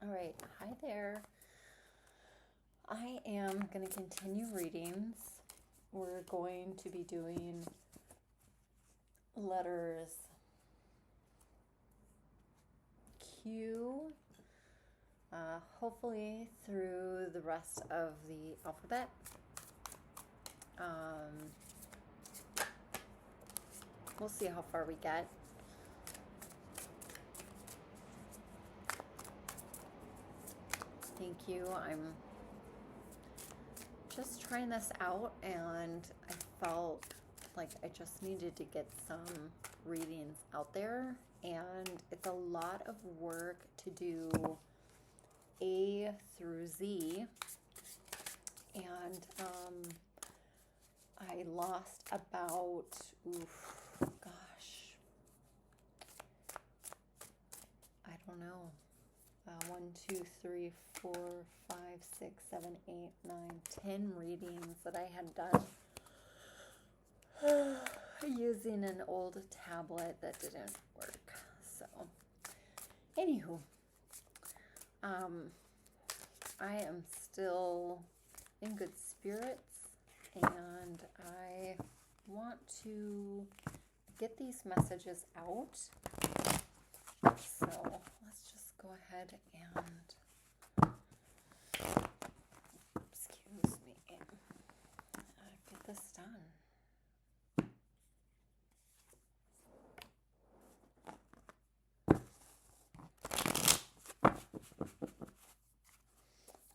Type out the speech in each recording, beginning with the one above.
All right, hi there. I am going to continue readings. We're going to be doing letters Q, hopefully through the rest of the alphabet. We'll see how far we get. Thank you. I'm just trying this out, and I felt like I just needed to get some readings out there, and it's a lot of work to do A through Z, and I lost about, I don't know, 1, 2, 3, 4, 5, 6, 7, 8, 9, 10 readings that I had done using an old tablet that didn't work. So, anywho, I am still in good spirits, and I want to get these messages out. So let's just go ahead and, excuse me, get this done.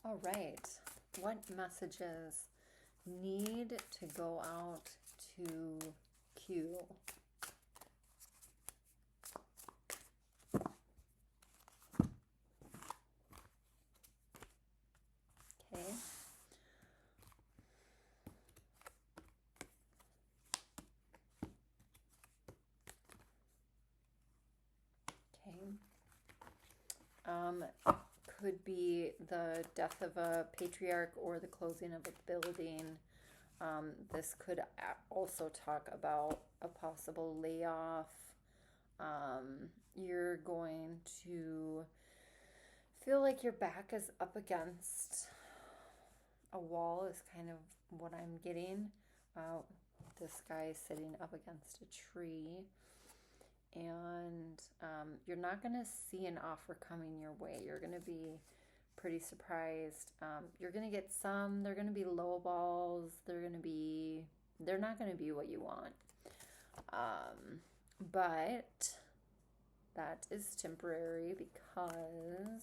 All right, what messages need to go out to Q? Okay. Could be the death of a patriarch or the closing of a building. This could also talk about a possible layoff. You're going to feel like your back is up against a wall is kind of what I'm getting. This guy is sitting up against a tree. And you're not going to see an offer coming your way. You're going to be pretty surprised. You're going to get some. They're going to be low balls. They're not going to be what you want. But that is temporary because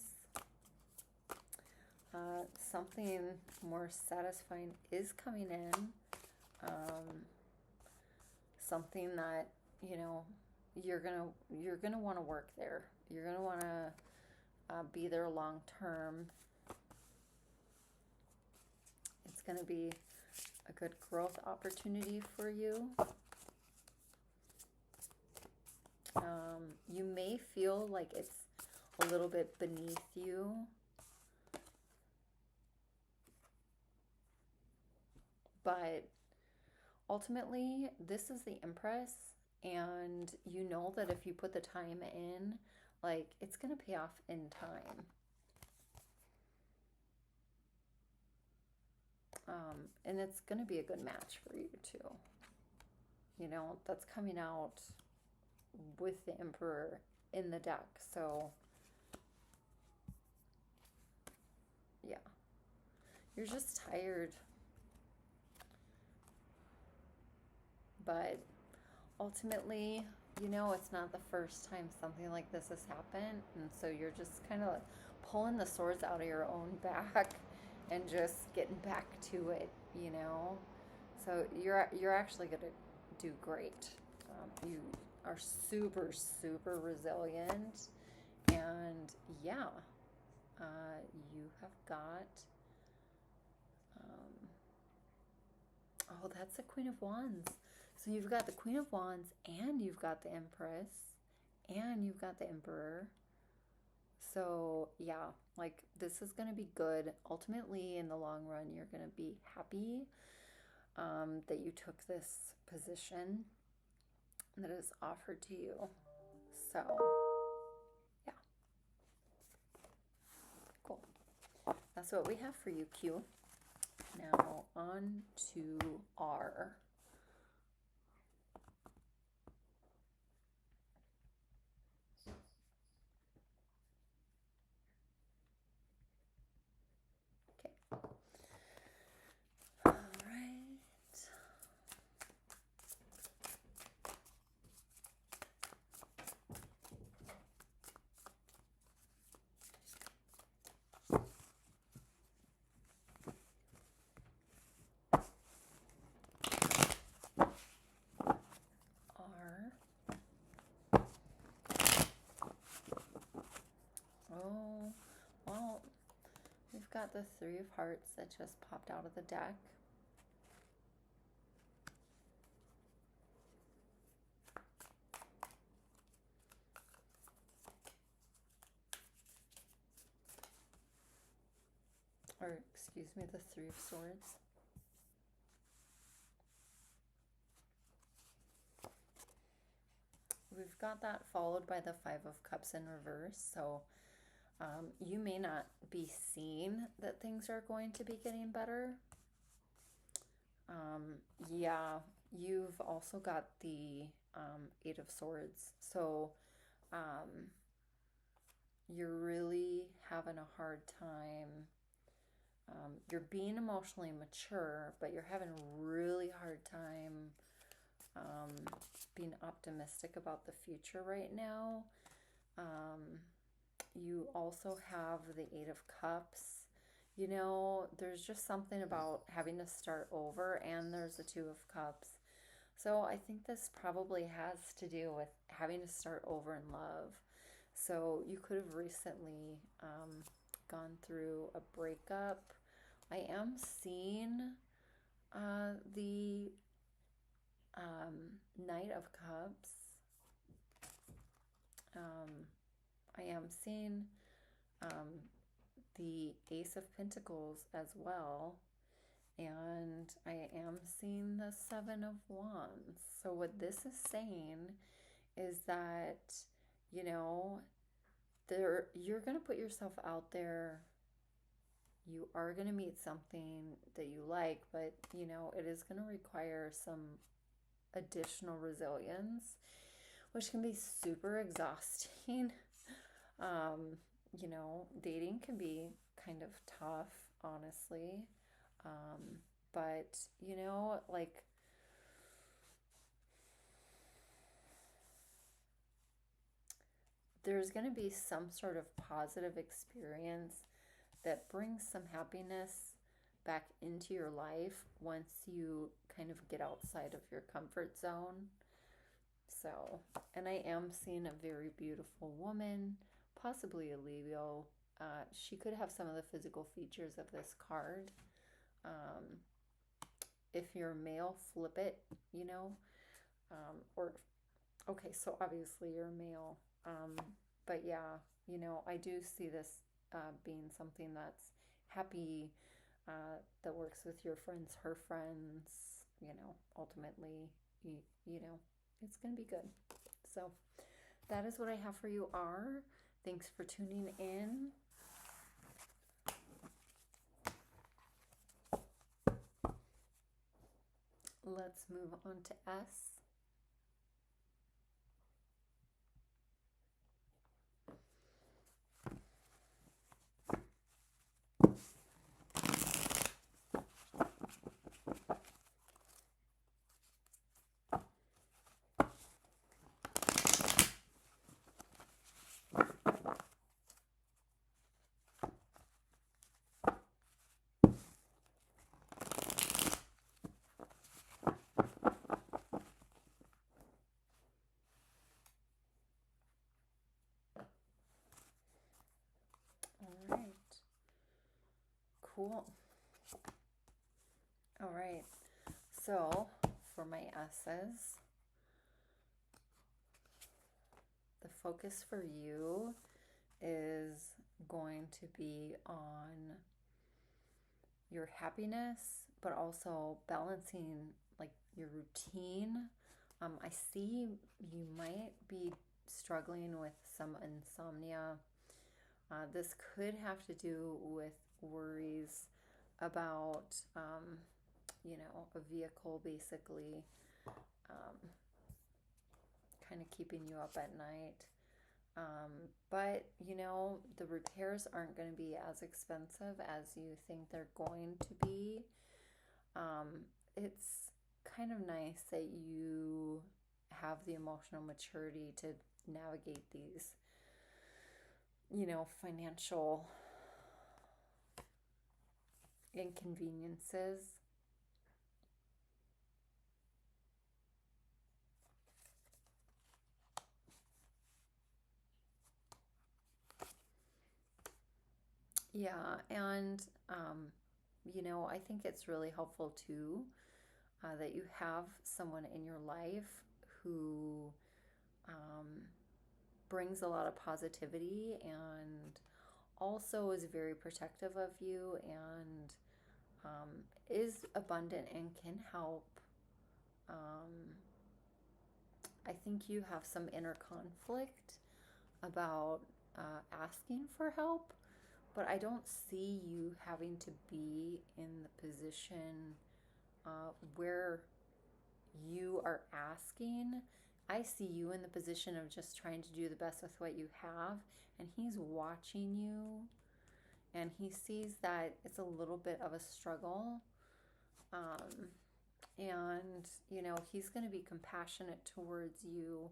something more satisfying is coming in. Something that, you're gonna want to work there. You're gonna want to be there long term. It's gonna be a good growth opportunity for you. You may feel like it's a little bit beneath you. But ultimately, this is the Empress. And you know that if you put the time in, like, it's going to pay off in time. And it's going to be a good match for you too. That's coming out with the Emperor in the deck. So, yeah. You're just tired. But ultimately, it's not the first time something like this has happened, and so you're just kind of pulling the swords out of your own back and just getting back to it, So you're actually going to do great. You are super, super resilient, and yeah, you have got. That's the Queen of Wands. So you've got the Queen of Wands, and you've got the Empress, and you've got the Emperor. So yeah, like, this is going to be good. Ultimately, in the long run, you're going to be happy that you took this position that is offered to you. So yeah. that's what we have for you, Q. Now on to R. Okay. All right. R. Oh, well, we've got the Three of Hearts that just popped out of the deck. Or, excuse me, the Three of Swords. We've got that followed by the Five of Cups in reverse. So you may not be seeing that things are going to be getting better. Yeah, you've also got the Eight of Swords. So you're really having a hard time. You're being emotionally mature, but you're having a really hard time being optimistic about the future right now. You also have the Eight of Cups. You know, there's just something about having to start over, and there's the Two of Cups. So I think this probably has to do with having to start over in love. So you could have recently gone through a breakup. I am seeing the Knight of Cups. I am seeing the Ace of Pentacles as well. And I am seeing the Seven of Wands. So what this is saying is that, you know, you're going to put yourself out there. You are going to meet something that you like, but, you know, it is going to require some additional resilience, which can be super exhausting. You know, dating can be kind of tough, honestly. But, you know, like, there's going to be some sort of positive experience that brings some happiness back into your life once you kind of get outside of your comfort zone. So, and I am seeing a very beautiful woman, possibly a Leo. She could have some of the physical features of this card. If you're male, flip it, you know. Or, okay, so obviously you're male. But yeah, you know, I do see this being something that's happy, that works with your friends, her friends, you know, ultimately, you know, it's going to be good. So that is what I have for you, R. Thanks for tuning in. Let's move on to S. All right. Cool. All right. So for my S's, the focus for you is going to be on your happiness, but also balancing like your routine. I see you might be struggling with some insomnia. This could have to do with worries about, a vehicle basically kind of keeping you up at night. But, the repairs aren't going to be as expensive as you think they're going to be. It's kind of nice that you have the emotional maturity to navigate these, financial inconveniences. Yeah, and I think it's really helpful too that you have someone in your life who um, brings a lot of positivity and also is very protective of you and is abundant and can help. Um, I think you have some inner conflict about asking for help, but I don't see you having to be in the position where you are asking. I see you in the position of just trying to do the best with what you have, and he's watching you, and he sees that it's a little bit of a struggle. Um, and, he's going to be compassionate towards you.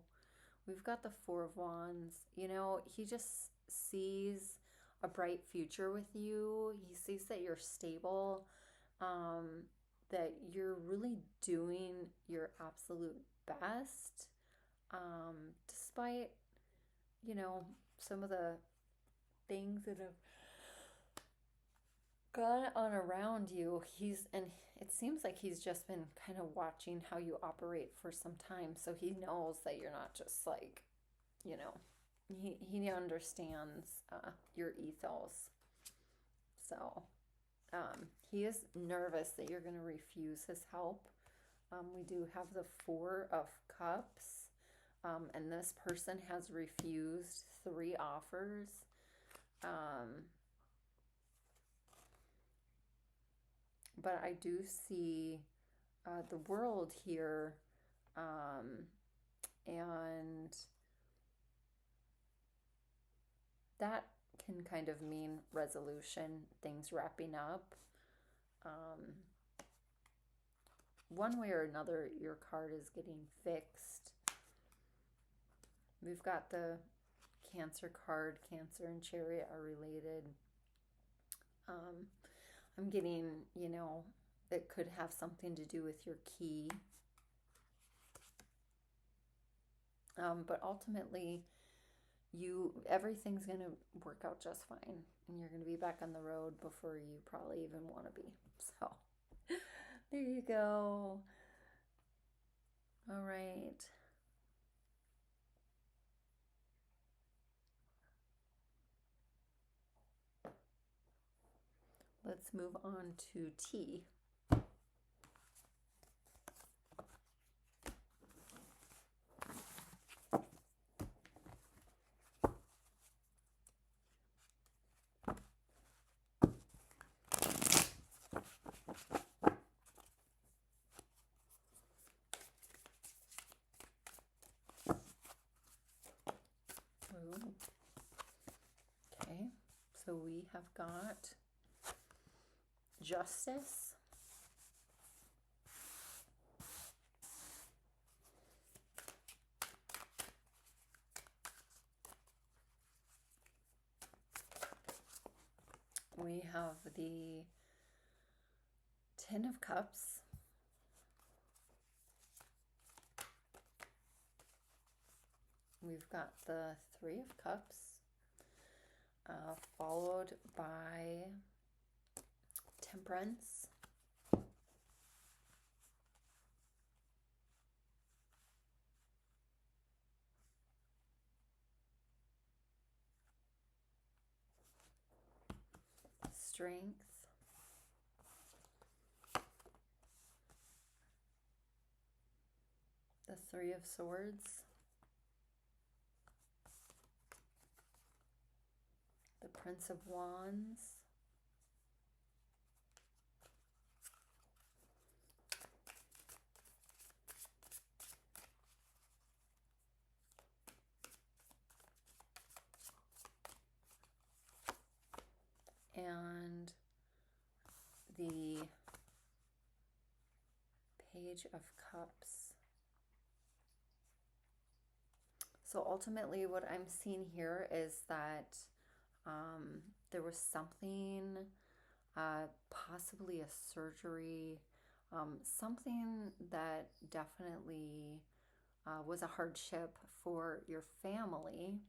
We've got the Four of Wands. He just sees a bright future with you. He sees that you're stable, that you're really doing your absolute best, despite, some of the things that have gone on around you. And it seems like he's just been kind of watching how you operate for some time, so he knows that you're not just like, he understands your ethos. So he is nervous that you're going to refuse his help. We do have the Four of Cups, and this person has refused 3 offers. But I do see the World here, and that can kind of mean resolution, things wrapping up. One way or another, your card is getting fixed. We've got the Cancer card. Cancer and Chariot are related. I'm getting, it could have something to do with your key. But ultimately, everything's going to work out just fine. And you're going to be back on the road before you probably even want to be. So, there you go. All right. Let's move on to T. Ooh. Okay, so we have got Justice, we have the Ten of Cups, we've got the Three of Cups, followed by Temperance, Strength, the Three of Swords, the Prince of Wands. And the Page of Cups. So ultimately what I'm seeing here is that there was something, possibly a surgery, something that definitely was a hardship for your family.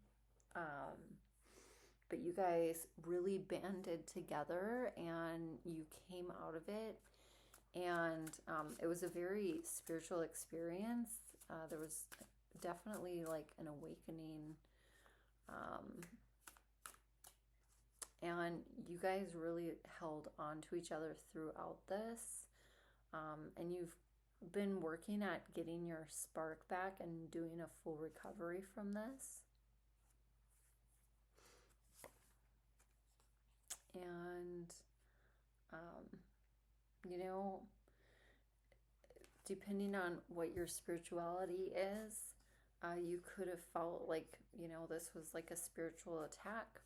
But you guys really banded together and you came out of it. And it was a very spiritual experience. There was definitely like an awakening. And you guys really held on to each other throughout this. And you've been working at getting your spark back and doing a full recovery from this. And, you know, depending on what your spirituality is, you could have felt like, you know, this was like a spiritual attack.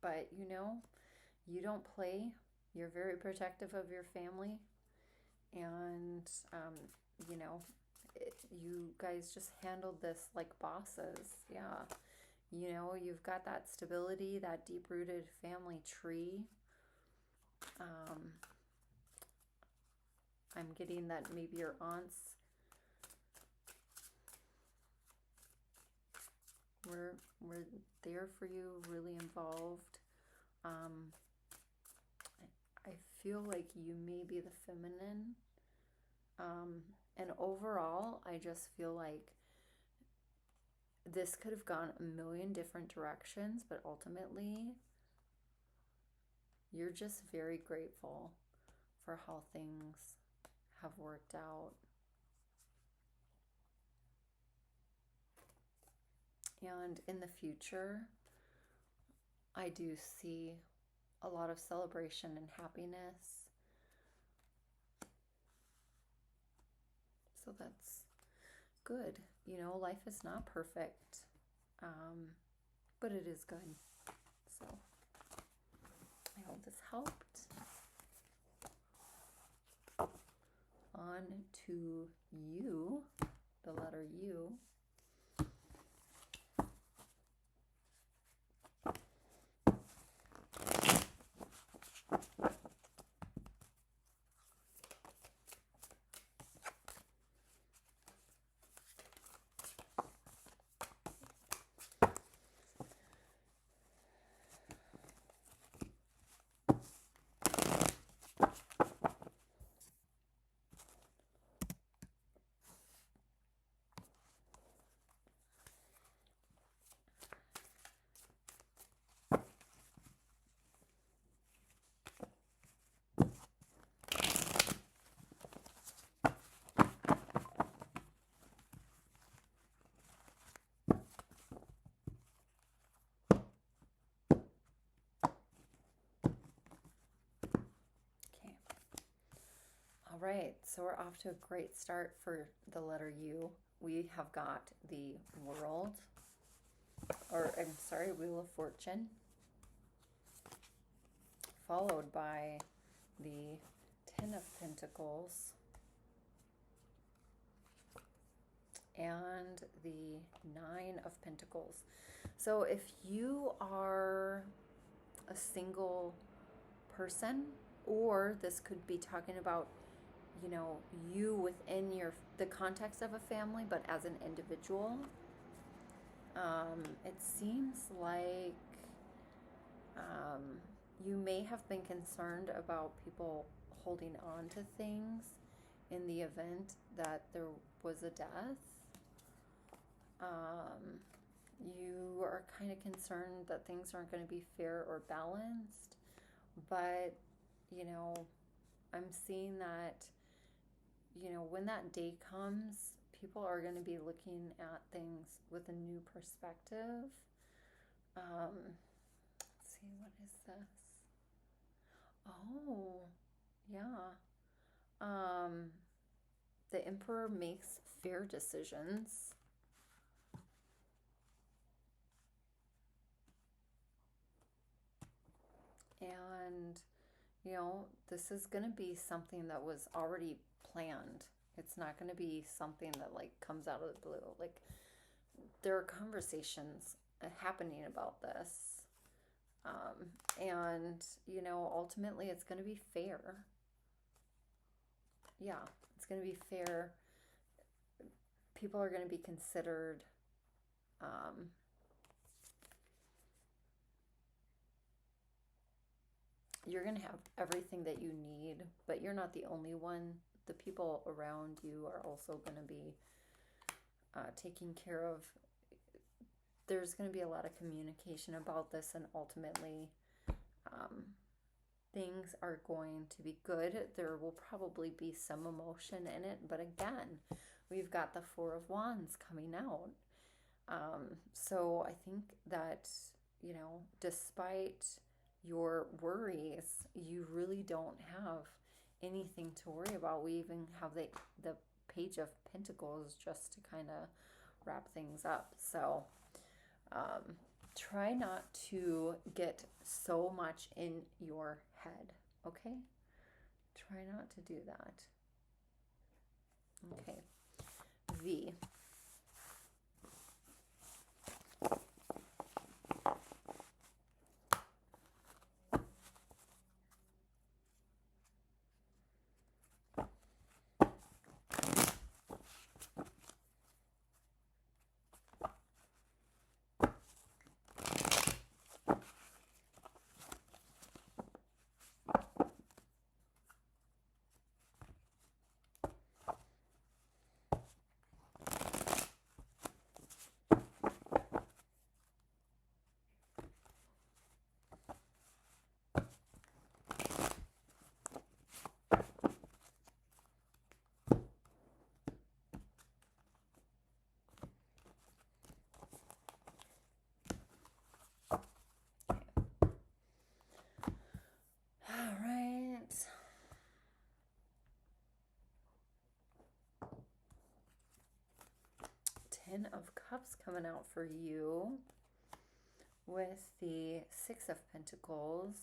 But, you know, you don't play. You're very protective of your family. And, you know, you guys just handled this like bosses. Yeah. You know, you've got that stability, that deep-rooted family tree. I'm getting that maybe your aunts were there for you, really involved. I feel like you may be the feminine. And overall, I just feel like this could have gone a million different directions, but ultimately, you're just very grateful for how things have worked out. And in the future, I do see a lot of celebration and happiness. So that's good. You know, life is not perfect, but it is good. So I hope this helped. On to you, the letter U. All right, so we're off to a great start for the letter U. We have got the World, or I'm sorry, Wheel of Fortune, followed by the Ten of Pentacles, and the Nine of Pentacles. So if you are a single person, or this could be talking about, you know, you within the context of a family, but as an individual, it seems like you may have been concerned about people holding on to things in the event that there was a death, you are kind of concerned that things aren't going to be fair or balanced. But, you know, I'm seeing that, you know, when that day comes, people are going to be looking at things with a new perspective. Let's see, what is this? Oh, yeah. The Emperor makes fair decisions. And, you know, this is going to be something that was already planned. It's not going to be something that like comes out of the blue. Like, there are conversations happening about this. And, you know, ultimately it's going to be fair. Yeah, it's going to be fair. People are going to be considered. You're going to have everything that you need, but you're not the only one. The people around you are also going to be taken care of. There's going to be a lot of communication about this, and ultimately things are going to be good. There will probably be some emotion in it, but again, we've got the Four of Wands coming out. So I think that, you know, despite your worries, you really don't have anything to worry about. We even have the Page of Pentacles just to kind of wrap things up. So try not to get so much in your head, okay? Try not to do that. Okay. V. All right. Ten of Cups coming out for you with the Six of Pentacles.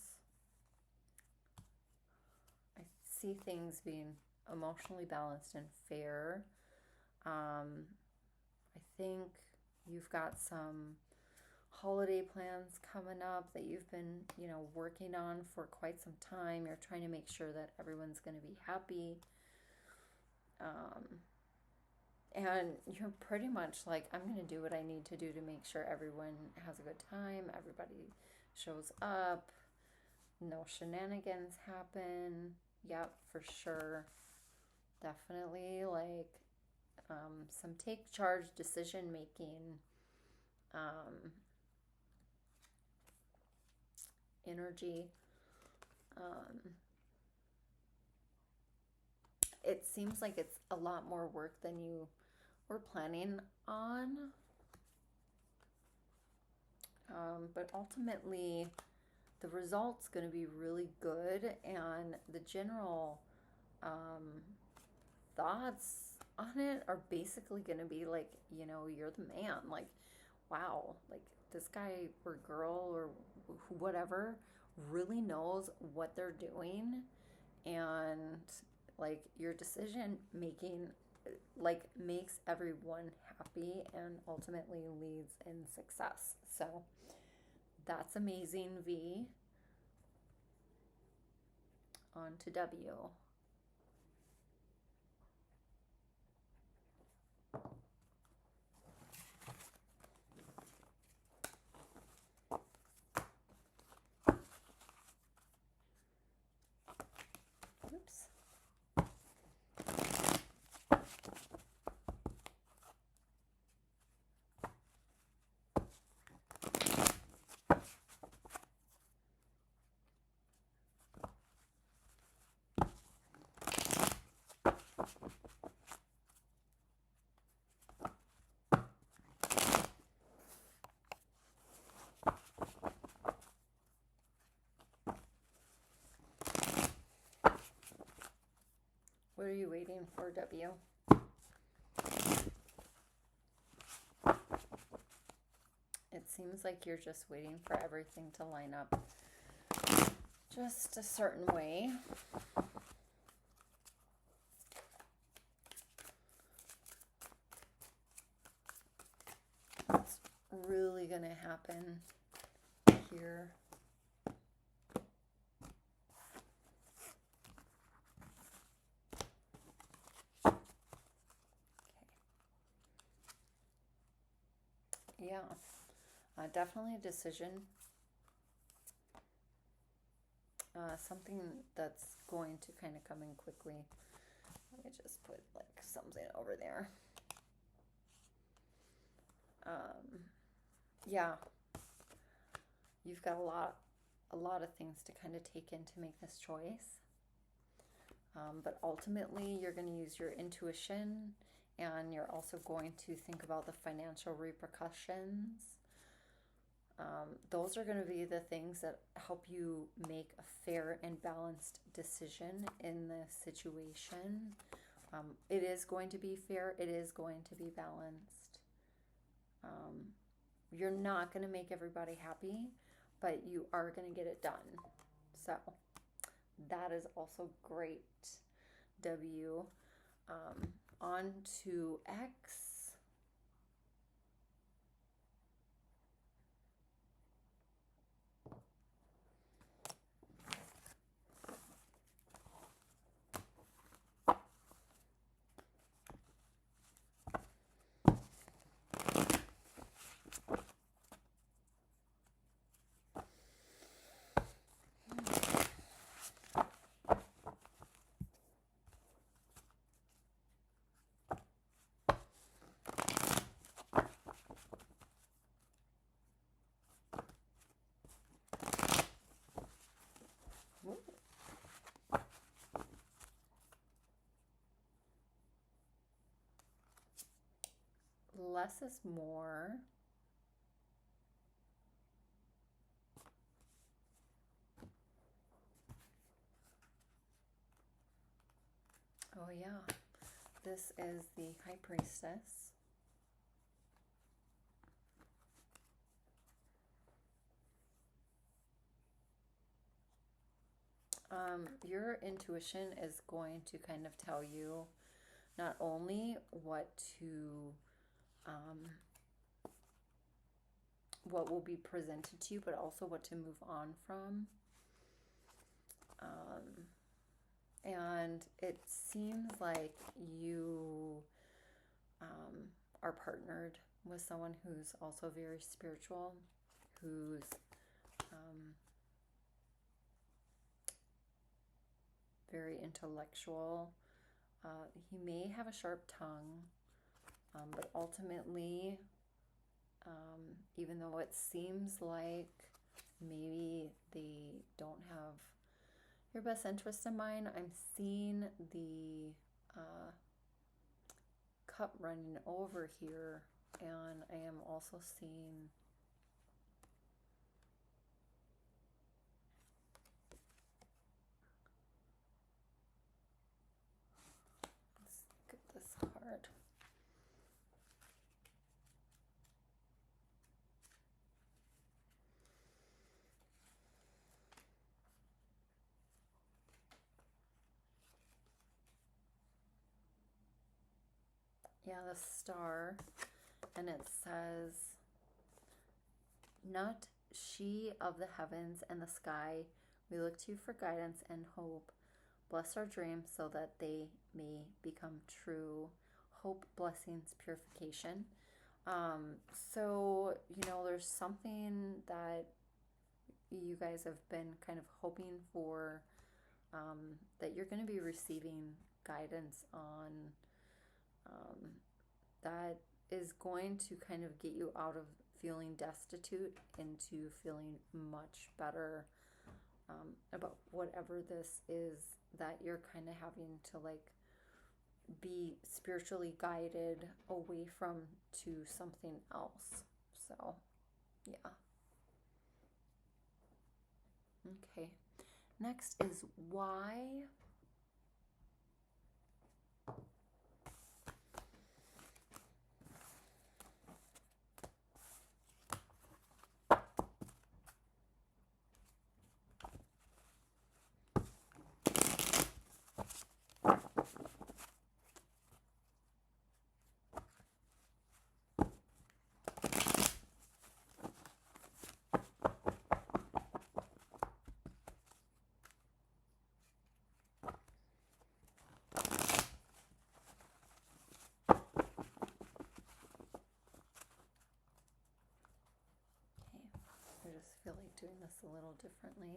I see things being emotionally balanced and fair. I think you've got some holiday plans coming up that you've been, you know, working on for quite some time. You're trying to make sure that everyone's going to be happy. And you're pretty much like, I'm going to do what I need to do to make sure everyone has a good time. Everybody shows up. No shenanigans happen. Yep, for sure. Definitely like some take charge decision making. Energy. It seems like it's a lot more work than you were planning on. But ultimately, the result's going to be really good, and the general thoughts on it are basically going to be like, you know, you're the man. Like, wow, like this guy or girl or whatever really knows what they're doing, and like your decision making like makes everyone happy and ultimately leads in success. So that's amazing, V. On to W. Oops. What are you waiting for, W? It seems like you're just waiting for everything to line up just a certain way. What's really going to happen here? Yeah, definitely a decision. Something that's going to kind of come in quickly. Let me just put like something over there. Yeah, you've got a lot of things to kind of take in to make this choice. But ultimately, you're going to use your intuition, and you're also going to think about the financial repercussions. Those are going to be the things that help you make a fair and balanced decision in this situation. It is going to be fair. It is going to be balanced. You're not going to make everybody happy, but you are going to get it done. So that is also great, W. On to X. Less is more. Oh yeah, this is the High Priestess. Your intuition is going to kind of tell you not only what will be presented to you, but also what to move on from. And it seems like you are partnered with someone who's also very spiritual, who's very intellectual. He may have a sharp tongue, but ultimately, even though it seems like maybe they don't have your best interest in mind, I'm seeing the cup running over here, and I am also seeing let's look at this card. Yeah, the star, and it says, "Not she of the heavens and the sky, we look to you for guidance and hope. Bless our dreams so that they may become true. Hope, blessings, purification." So, there's something that you guys have been kind of hoping for, that you're going to be receiving guidance on, that is going to kind of get you out of feeling destitute into feeling much better, about whatever this is that you're kind of having to like be spiritually guided away from to something else. So, yeah. Okay. Next is why. doing this a little differently.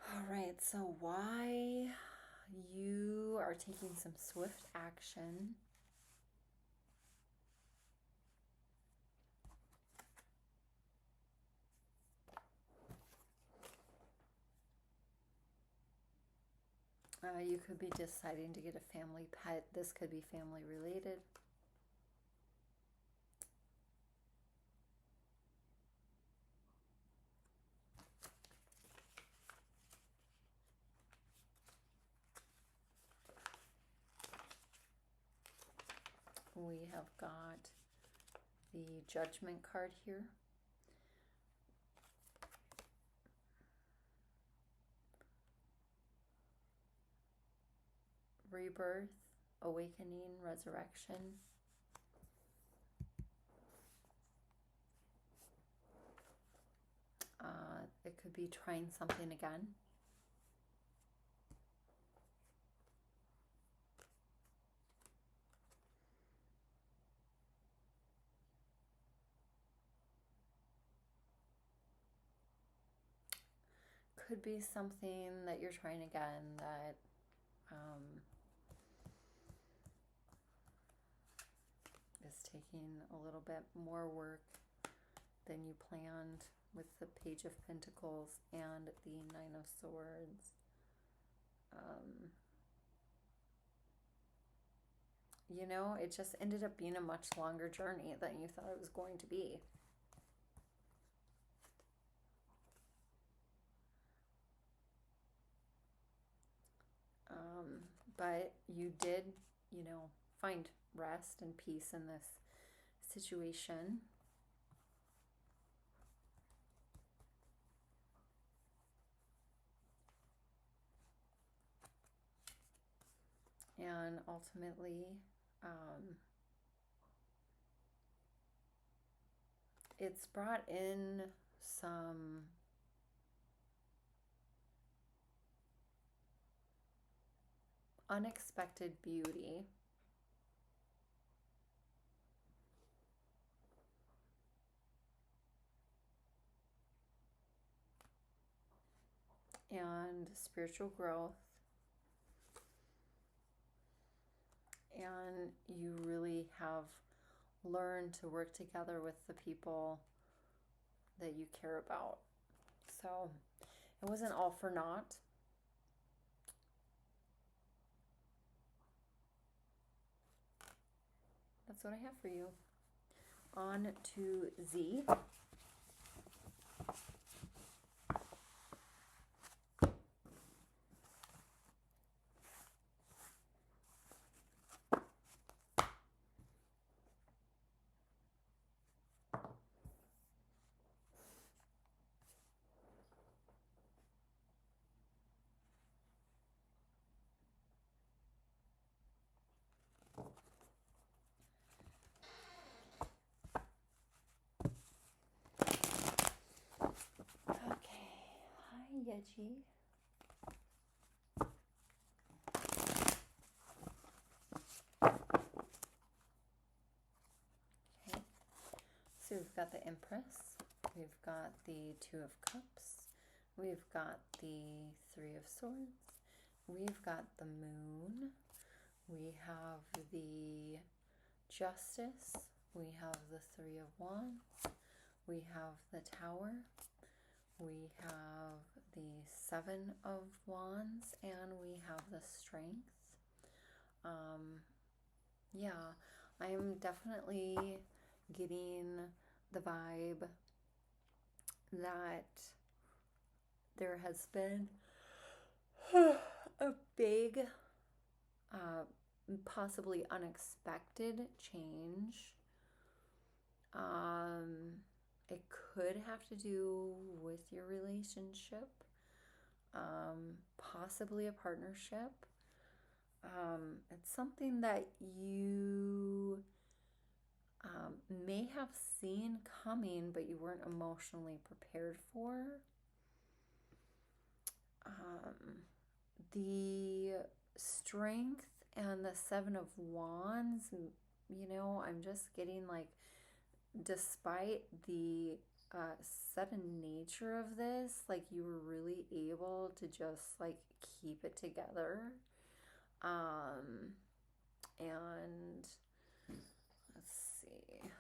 All right, so why you are taking some swift action. You could be deciding to get a family pet. This could be family related. We have got the Judgment card here. Rebirth, awakening, resurrection. It could be trying something again. Could be something that you're trying again that is taking a little bit more work than you planned, with the Page of Pentacles and the Nine of Swords. You know, it just ended up being a much longer journey than you thought it was going to be. But you did, you know, find rest and peace in this situation. And ultimately, it's brought in some unexpected beauty. And spiritual growth. And you really have learned to work together with the people that you care about. So it wasn't all for naught. That's what I have for you. On to Z. Yeji. Okay, so we've got the Empress, we've got the Two of Cups, we've got the Three of Swords, we've got the Moon, we have the Justice, we have the Three of Wands, we have the Tower, we have the Seven of Wands, and we have the Strength. Yeah, I'm definitely getting the vibe that there has been a big, possibly unexpected change. It could have to do with your relationship, possibly a partnership. It's something that you may have seen coming, but you weren't emotionally prepared for. The Strength and the Seven of Wands, you know, I'm just getting like, despite the sudden nature of this, like you were really able to just like keep it together. And let's see.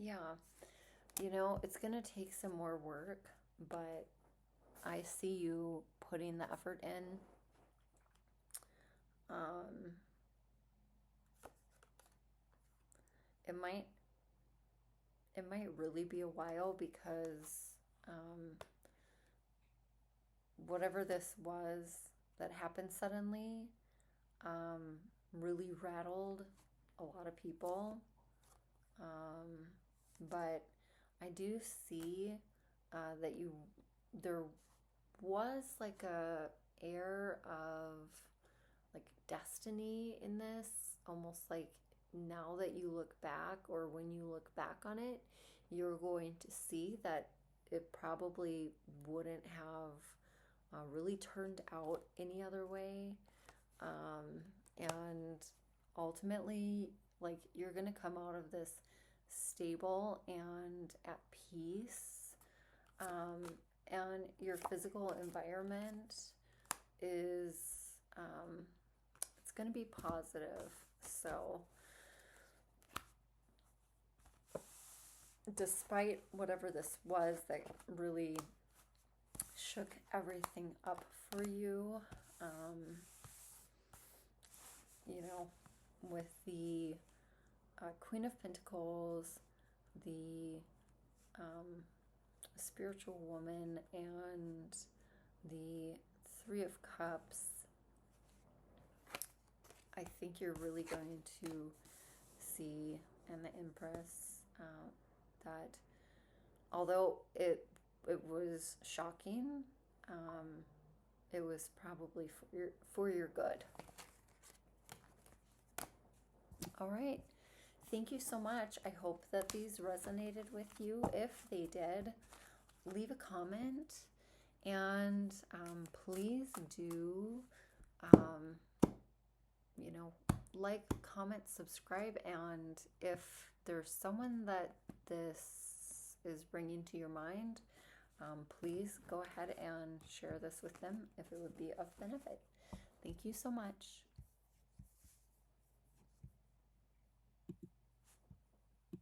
Yeah, it's going to take some more work, but I see you putting the effort in. Um, it might really be a while because whatever this was that happened suddenly really rattled a lot of people. But I do see that there was like a air of like destiny in this, almost like now that you look back, or when you look back on it, you're going to see that it probably wouldn't have really turned out any other way. And ultimately, like, you're going to come out of this stable and at peace. And your physical environment is, it's going to be positive. So, despite whatever this was that really shook everything up for you, with the Queen of Pentacles, the spiritual woman, and the Three of Cups, I think you're really going to see, and the Empress, that although it was shocking, it was probably for your good. All right. Thank you so much. I hope that these resonated with you. If they did, leave a comment, and please do, like, comment, subscribe, and if there's someone that this is bringing to your mind, please go ahead and share this with them if it would be of benefit. Thank you so much.